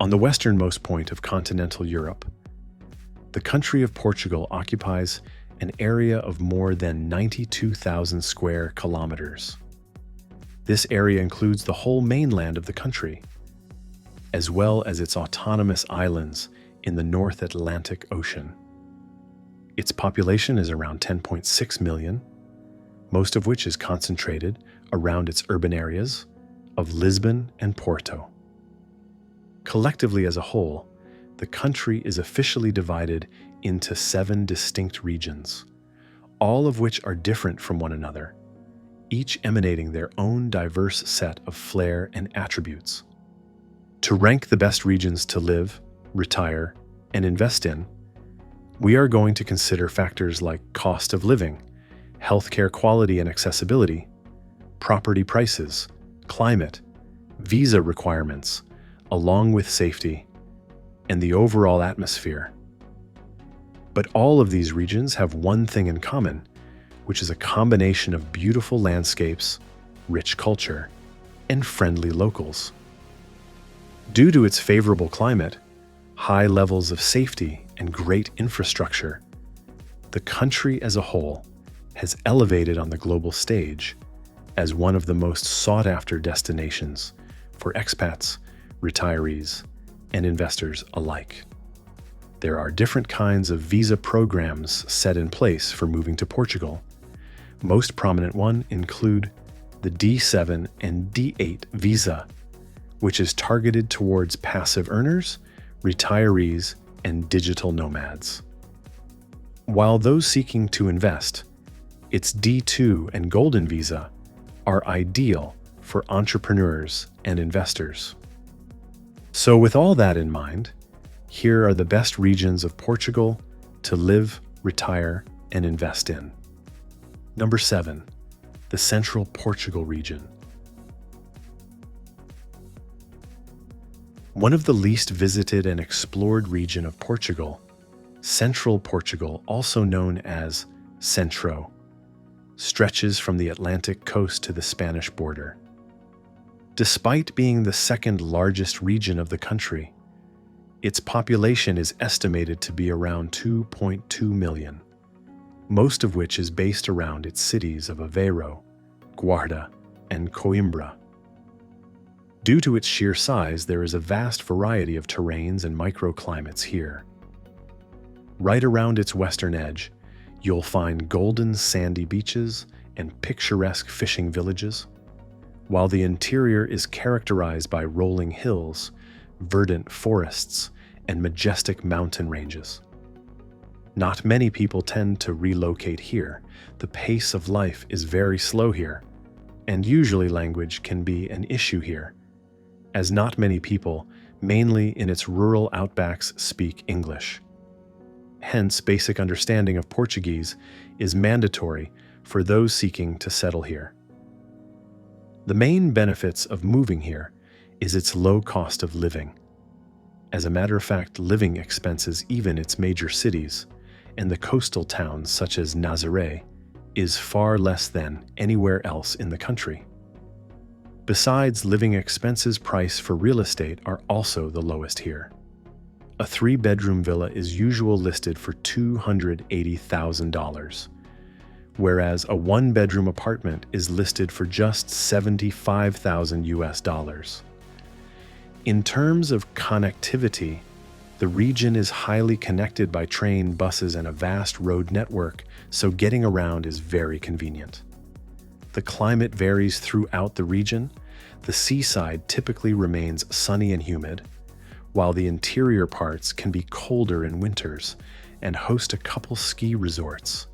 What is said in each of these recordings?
On the westernmost point of continental Europe, the country of Portugal occupies an area of more than 92,000 square kilometers. This area includes the whole mainland of the country, as well as its autonomous islands in the North Atlantic Ocean. Its population is around 10.6 million, most of which is concentrated around its urban areas of Lisbon and Porto. Collectively as a whole, the country is officially divided into 7 distinct regions, all of which are different from one another, each emanating their own diverse set of flair and attributes. To rank the best regions to live, retire, and invest in, we are going to consider factors like cost of living, healthcare quality and accessibility, property prices, climate, visa requirements, along with safety, and the overall atmosphere. But all of these regions have one thing in common, which is a combination of beautiful landscapes, rich culture, and friendly locals. Due to its favorable climate, high levels of safety, and great infrastructure, the country as a whole has elevated on the global stage as one of the most sought-after destinations for expats, retirees, and investors alike. There are different kinds of visa programs set in place for moving to Portugal. Most prominent ones include the D7 and D8 visa, which is targeted towards passive earners, retirees, and digital nomads. While those seeking to invest, its D2 and Golden visa are ideal for entrepreneurs and investors. So with all that in mind, here are the best regions of Portugal to live, retire, and invest in. Number 7, the Central Portugal region. One of the least visited and explored region of Portugal, Central Portugal, also known as Centro, stretches from the Atlantic coast to the Spanish border. Despite being the second largest region of the country, its population is estimated to be around 2.2 million, most of which is based around its cities of Aveiro, Guarda, and Coimbra. Due to its sheer size, there is a vast variety of terrains and microclimates here. Right around its western edge, you'll find golden sandy beaches and picturesque fishing villages, while the interior is characterized by rolling hills, verdant forests, and majestic mountain ranges. Not many people tend to relocate here. The pace of life is very slow here, and usually language can be an issue here, as not many people, mainly in its rural outbacks, speak English. Hence, basic understanding of Portuguese is mandatory for those seeking to settle here. The main benefits of moving here is its low cost of living. As a matter of fact, living expenses, even its major cities, and the coastal towns such as Nazaré, is far less than anywhere else in the country. Besides, living expenses price for real estate are also the lowest here. A 3-bedroom villa is usually listed for $280,000, whereas a 1-bedroom apartment is listed for just $75,000. In terms of connectivity, the region is highly connected by train, buses, and a vast road network, so getting around is very convenient. The climate varies throughout the region. The seaside typically remains sunny and humid, while the interior parts can be colder in winters and host a couple ski resorts.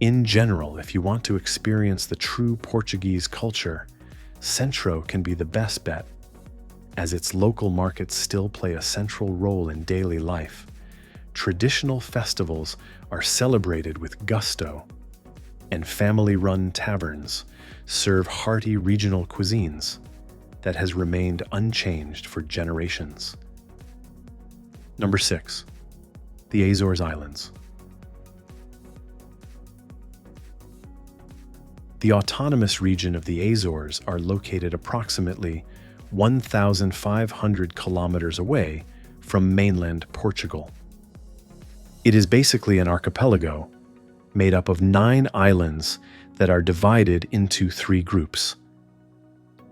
In general, if you want to experience the true Portuguese culture, Centro can be the best bet, as its local markets still play a central role in daily life. Traditional festivals are celebrated with gusto, and family-run taverns serve hearty regional cuisines that has remained unchanged for generations. Number 6, the Azores Islands. The autonomous region of the Azores are located approximately 1,500 kilometers away from mainland Portugal. It is basically an archipelago made up of 9 islands that are divided into 3 groups.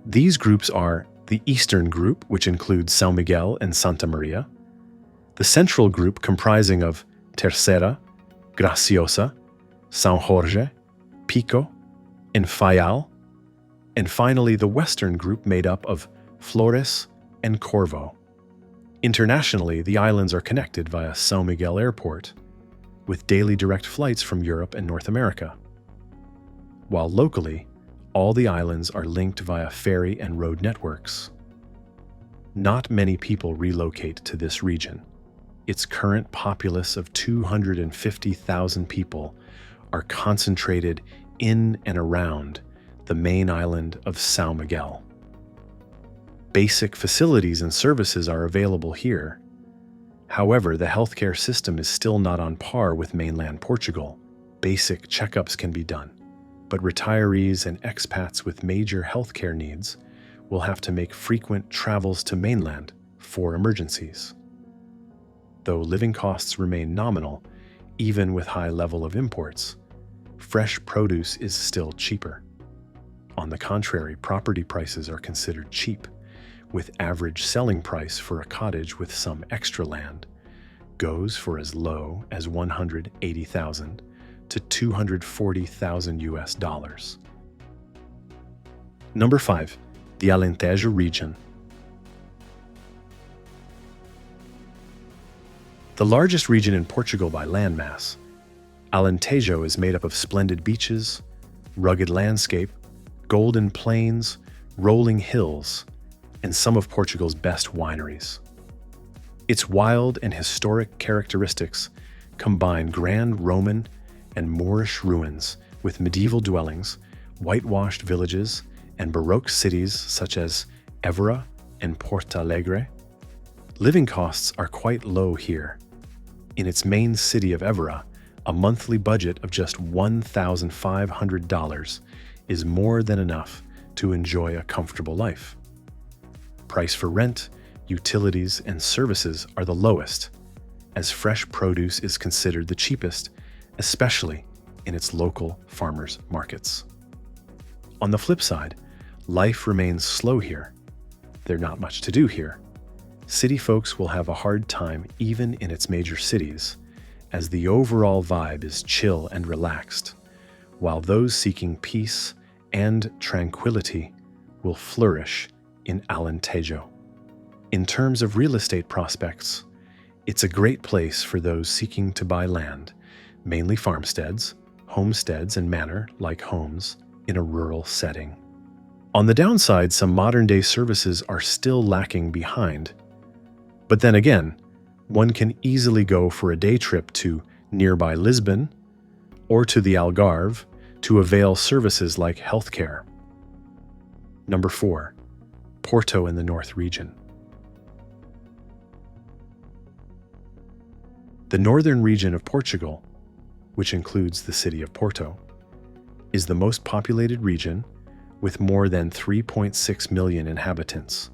These groups are the Eastern Group, which includes São Miguel and Santa Maria, the Central Group comprising of Terceira, Graciosa, São Jorge, Pico, and Faial, and finally the Western Group made up of Flores and Corvo. Internationally, the islands are connected via São Miguel Airport, with daily direct flights from Europe and North America, while locally, all the islands are linked via ferry and road networks. Not many people relocate to this region. Its current populace of 250,000 people are concentrated in and around the main island of São Miguel. Basic facilities and services are available here. However, the healthcare system is still not on par with mainland Portugal. Basic checkups can be done, but retirees and expats with major healthcare needs will have to make frequent travels to mainland for emergencies. Though living costs remain nominal, even with high level of imports, fresh produce is still cheaper. On the contrary, property prices are considered cheap, with average selling price for a cottage with some extra land goes for as low as $180,000 to $240,000 US. Number 5. The Alentejo region. The largest region in Portugal by landmass, Alentejo is made up of splendid beaches, rugged landscape, golden plains, rolling hills, and some of Portugal's best wineries. Its wild and historic characteristics combine grand Roman and Moorish ruins with medieval dwellings, whitewashed villages, and Baroque cities such as Évora and Porto Alegre. Living costs are quite low here. In its main city of Évora, a monthly budget of just $1,500 is more than enough to enjoy a comfortable life. Price for rent, utilities, and services are the lowest, as fresh produce is considered the cheapest, especially in its local farmers' markets. On the flip side, life remains slow here. There's not much to do here. City folks will have a hard time even in its major cities, as the overall vibe is chill and relaxed, while those seeking peace and tranquility will flourish in Alentejo. In terms of real estate prospects, it's a great place for those seeking to buy land, mainly farmsteads, homesteads, and manor-like homes in a rural setting. On the downside, some modern-day services are still lacking behind. But then again, one can easily go for a day trip to nearby Lisbon or to the Algarve to avail services like healthcare. Number 4. Porto in the North region. The northern region of Portugal, which includes the city of Porto, is the most populated region with more than 3.6 million inhabitants.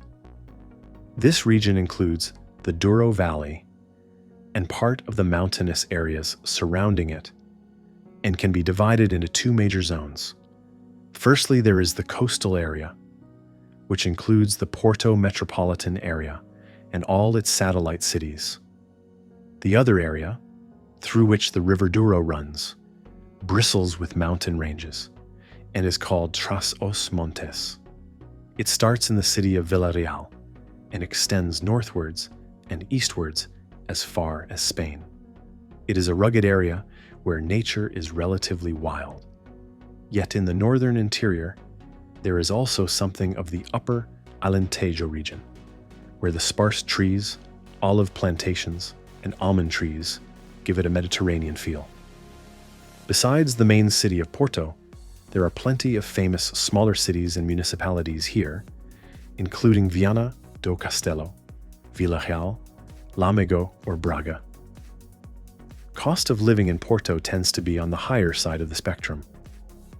This region includes the Douro Valley and part of the mountainous areas surrounding it, and can be divided into 2 major zones. Firstly, there is the coastal area, which includes the Porto metropolitan area and all its satellite cities. The other area, through which the River Douro runs, bristles with mountain ranges and is called Tras os Montes. It starts in the city of Villarreal and extends northwards and eastwards as far as Spain. It is a rugged area where nature is relatively wild. Yet in the northern interior, there is also something of the upper Alentejo region, where the sparse trees, olive plantations, and almond trees give it a Mediterranean feel. Besides the main city of Porto, there are plenty of famous smaller cities and municipalities here, including Viana do Castelo, Vila Real, Lamego, or Braga. Cost of living in Porto tends to be on the higher side of the spectrum,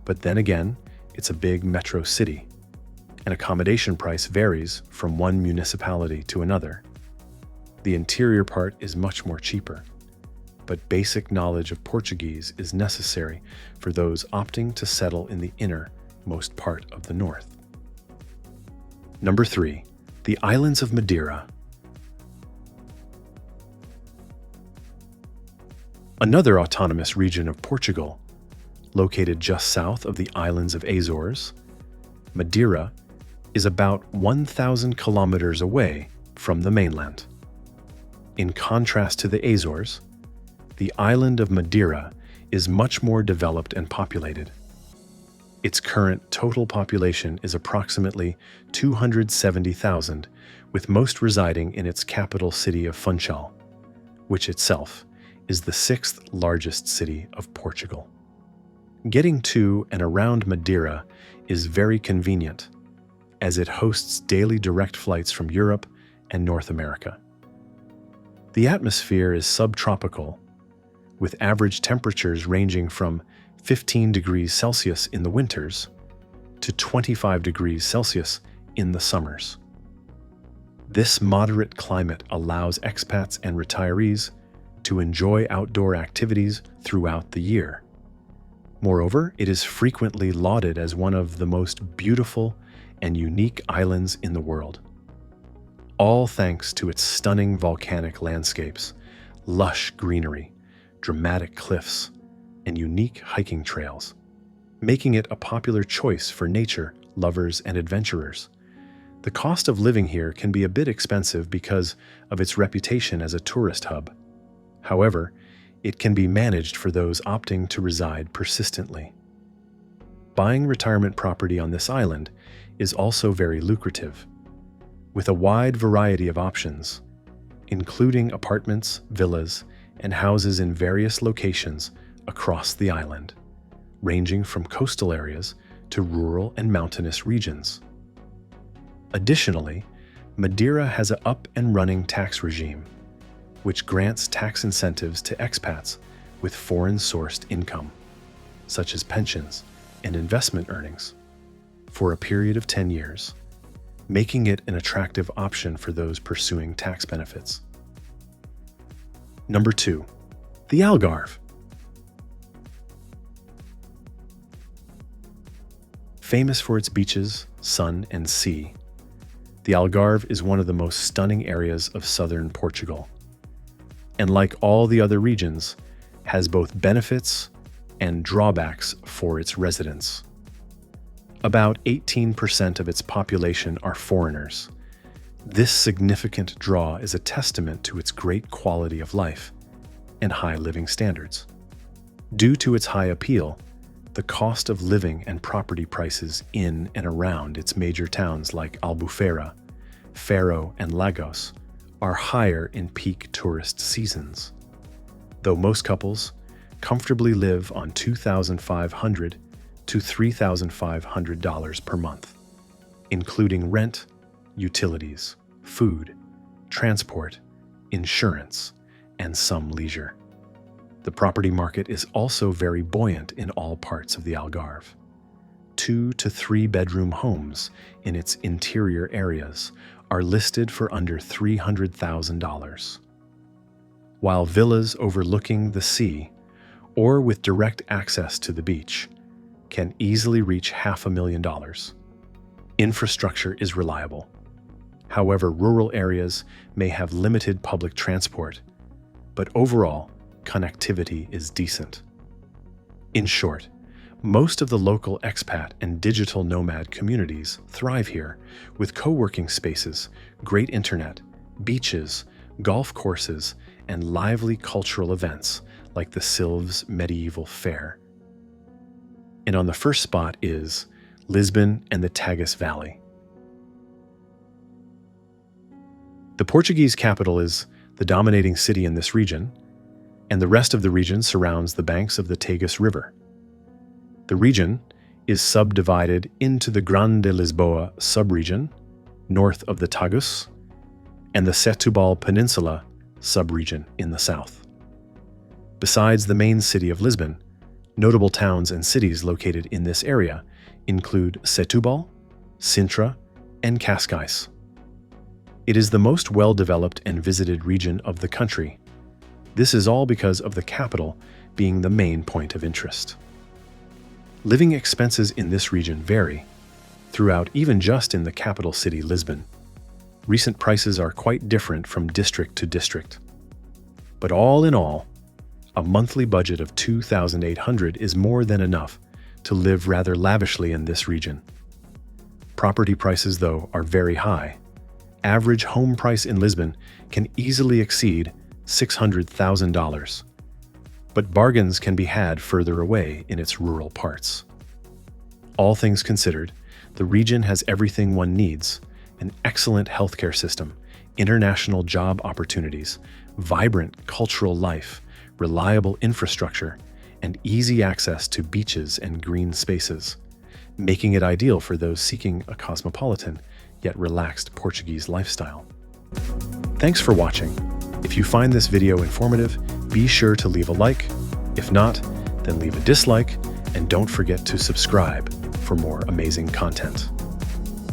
but then again, it's a big metro city, and accommodation price varies from one municipality to another. The interior part is much more cheaper, but basic knowledge of Portuguese is necessary for those opting to settle in the innermost part of the north. Number 3. The Islands of Madeira. Another autonomous region of Portugal, located just south of the islands of Azores, Madeira is about 1,000 kilometers away from the mainland. In contrast to the Azores, the island of Madeira is much more developed and populated. Its current total population is approximately 270,000, with most residing in its capital city of Funchal, which itself is the 6th largest city of Portugal. Getting to and around Madeira is very convenient, as it hosts daily direct flights from Europe and North America. The atmosphere is subtropical, with average temperatures ranging from 15 degrees Celsius in the winters to 25 degrees Celsius in the summers. This moderate climate allows expats and retirees to enjoy outdoor activities throughout the year. Moreover, it is frequently lauded as one of the most beautiful and unique islands in the world, all thanks to its stunning volcanic landscapes, lush greenery, dramatic cliffs, and unique hiking trails, making it a popular choice for nature lovers and adventurers. The cost of living here can be a bit expensive because of its reputation as a tourist hub. However, it can be managed for those opting to reside persistently. Buying retirement property on this island is also very lucrative, with a wide variety of options, including apartments, villas, and houses in various locations across the island, ranging from coastal areas to rural and mountainous regions. Additionally, Madeira has an up-and-running tax regime, which grants tax incentives to expats with foreign-sourced income, such as pensions and investment earnings, for a period of 10 years, making it an attractive option for those pursuing tax benefits. Number 2. The Algarve. Famous for its beaches, sun, and sea, the Algarve is one of the most stunning areas of southern Portugal, and like all the other regions, has both benefits and drawbacks for its residents. About 18% of its population are foreigners. This significant draw is a testament to its great quality of life and high living standards. Due to its high appeal, the cost of living and property prices in and around its major towns like Albufeira, Faro, and Lagos are higher in peak tourist seasons, though most couples comfortably live on $2,500 to $3,500 per month, including rent, utilities, food, transport, insurance, and some leisure. The property market is also very buoyant in all parts of the Algarve. 2 to 3 bedroom homes in its interior areas are listed for under $300,000, while villas overlooking the sea or with direct access to the beach can easily reach $500,000. Infrastructure is reliable. However, rural areas may have limited public transport, but overall, connectivity is decent. In short, most of the local expat and digital nomad communities thrive here, with co-working spaces, great internet, beaches, golf courses, and lively cultural events like the Silves Medieval Fair. And on the first spot is Lisbon and the Tagus Valley. The Portuguese capital is the dominating city in this region, and the rest of the region surrounds the banks of the Tagus River. The region is subdivided into the Grande Lisboa subregion, north of the Tagus, and the Setúbal Peninsula subregion in the south. Besides the main city of Lisbon, notable towns and cities located in this area include Setúbal, Sintra, and Cascais. It is the most well-developed and visited region of the country. This is all because of the capital being the main point of interest. Living expenses in this region vary throughout, even just in the capital city, Lisbon. Recent prices are quite different from district to district. But all in all, a monthly budget of $2,800 is more than enough to live rather lavishly in this region. Property prices, though, are very high. Average home price in Lisbon can easily exceed $600,000. But bargains can be had further away in its rural parts. All things considered, the region has everything one needs: an excellent healthcare system, international job opportunities, vibrant cultural life, reliable infrastructure, and easy access to beaches and green spaces, making it ideal for those seeking a cosmopolitan yet relaxed Portuguese lifestyle. Thanks for watching. If you find this video informative, be sure to leave a like. If not, then leave a dislike, and don't forget to subscribe for more amazing content.